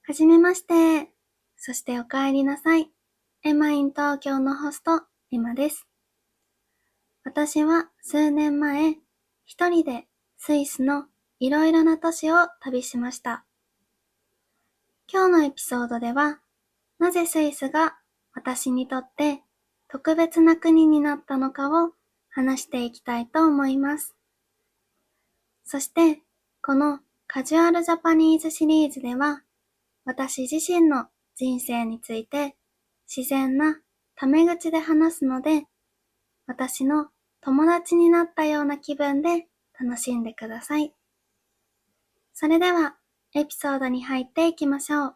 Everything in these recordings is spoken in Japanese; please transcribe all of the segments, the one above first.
はじめまして。そしてお帰りなさい。エマイン東京のホスト、エマです。私は数年前、一人でスイスのいろいろな都市を旅しました。今日のエピソードでは、なぜスイスが私にとって特別な国になったのかを話していきたいと思います。そして、このカジュアルジャパニーズシリーズでは、私自身の人生について自然なタメ口で話すので、私の友達になったような気分で楽しんでください。それではエピソードに入っていきましょう。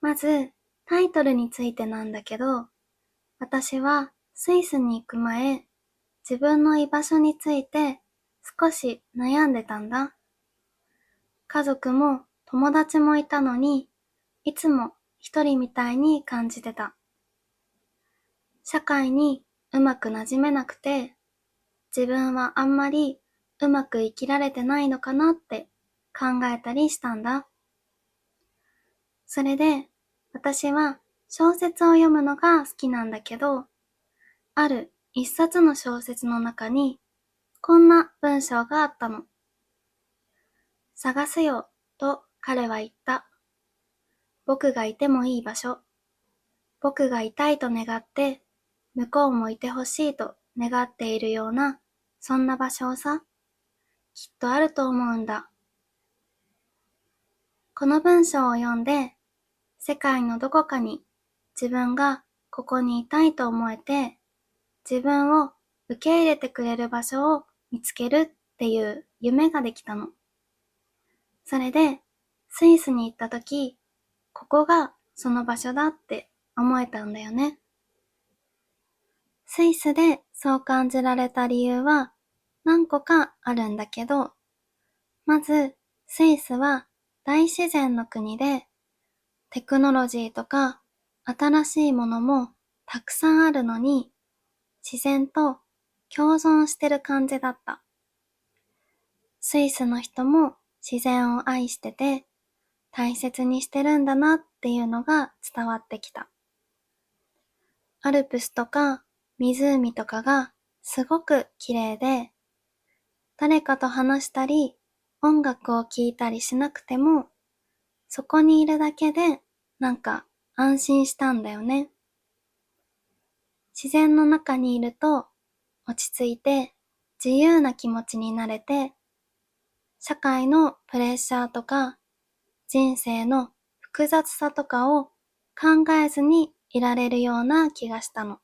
まずタイトルについてなんだけど、私はスイスに行く前、自分の居場所について少し悩んでたんだ。家族も友達もいたのに、いつも一人みたいに感じてた。社会にうまく馴染めなくて、自分はあんまりうまく生きられてないのかなって考えたりしたんだ。それで、私は小説を読むのが好きなんだけど、ある一冊の小説の中に、こんな文章があったの。探すよ、と彼は言った。僕がいてもいい場所。僕がいたいと願って、向こうもいてほしいと願っているような、そんな場所をさ、きっとあると思うんだ。この文章を読んで、世界のどこかに自分がここにいたいと思えて、自分を受け入れてくれる場所を見つけるっていう夢ができたの。それで、スイスに行ったとき、ここがその場所だって思えたんだよね。スイスでそう感じられた理由は何個かあるんだけど、まず、スイスは大自然の国で、テクノロジーとか新しいものもたくさんあるのに、自然と共存してる感じだった。スイスの人も自然を愛してて、大切にしてるんだなっていうのが伝わってきた。アルプスとか湖とかがすごく綺麗で、誰かと話したり、音楽を聴いたりしなくても、そこにいるだけで、なんか安心したんだよね。自然の中にいると、落ち着いて自由な気持ちになれて、社会のプレッシャーとか、人生の複雑さとかを考えずにいられるような気がしたの。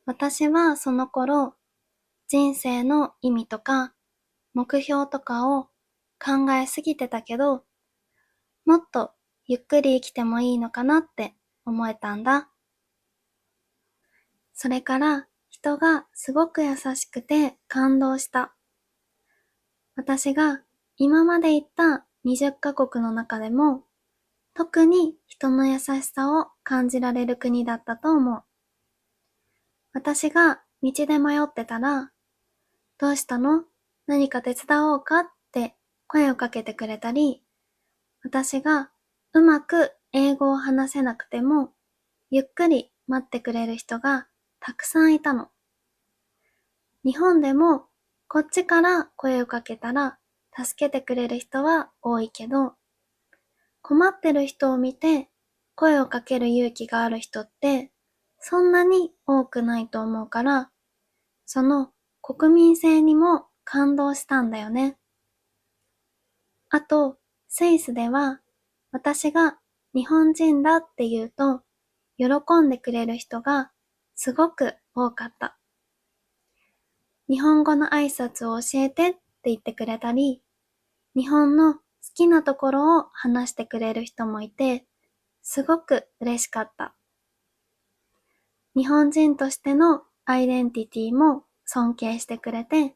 私はその頃、人生の意味とか、目標とかを考えすぎてたけど、もっとゆっくり生きてもいいのかなって思えたんだ。それから人がすごく優しくて感動した。私が今まで行った20カ国の中でも特に人の優しさを感じられる国だったと思う。私が道で迷ってたら、どうしたの？何か手伝おうかって声をかけてくれたり、私がうまく英語を話せなくても、ゆっくり待ってくれる人がたくさんいたの。日本でもこっちから声をかけたら助けてくれる人は多いけど、困ってる人を見て声をかける勇気がある人ってそんなに多くないと思うから、その国民性にも感動したんだよね。あと、スイスでは私が日本人だって言うと喜んでくれる人がすごく多かった。日本語の挨拶を教えてって言ってくれたり、日本の好きなところを話してくれる人もいて、すごく嬉しかった。日本人としてのアイデンティティも尊敬してくれて、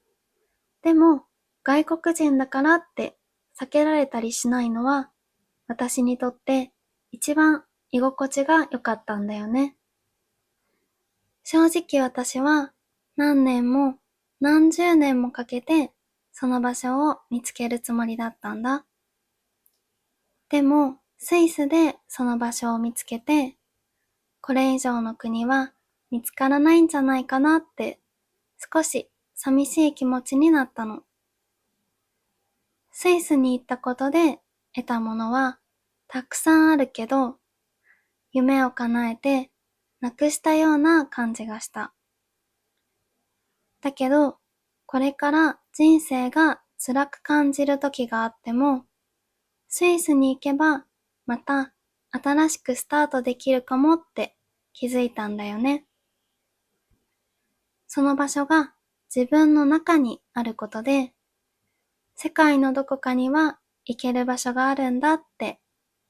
でも外国人だからって避けられたりしないのは、私にとって一番居心地が良かったんだよね。正直私は何年も何十年もかけてその場所を見つけるつもりだったんだ。でも、スイスでその場所を見つけて、これ以上の国は見つからないんじゃないかなって少し寂しい気持ちになったの。スイスに行ったことで得たものはたくさんあるけど、夢を叶えてなくしたような感じがした。だけど、これから人生が辛く感じる時があっても、スイスに行けばまた新しくスタートできるかもって気づいたんだよね。その場所が自分の中にあることで、世界のどこかには行ける場所があるんだって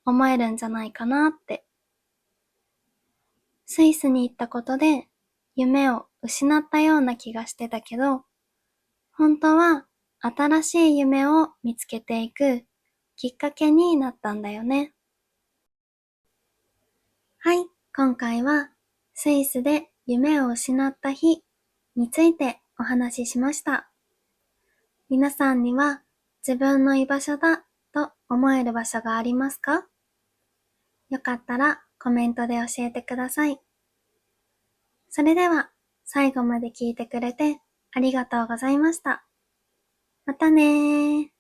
思えるんじゃないかなって。スイスに行ったことで夢を失ったような気がしてたけど、本当は新しい夢を見つけていくきっかけになったんだよね。はい、今回はスイスで夢を失った日についてお話ししました。皆さんには自分の居場所だと思える場所がありますか？よかったらコメントで教えてください。それでは最後まで聞いてくれてありがとうございました。またねー。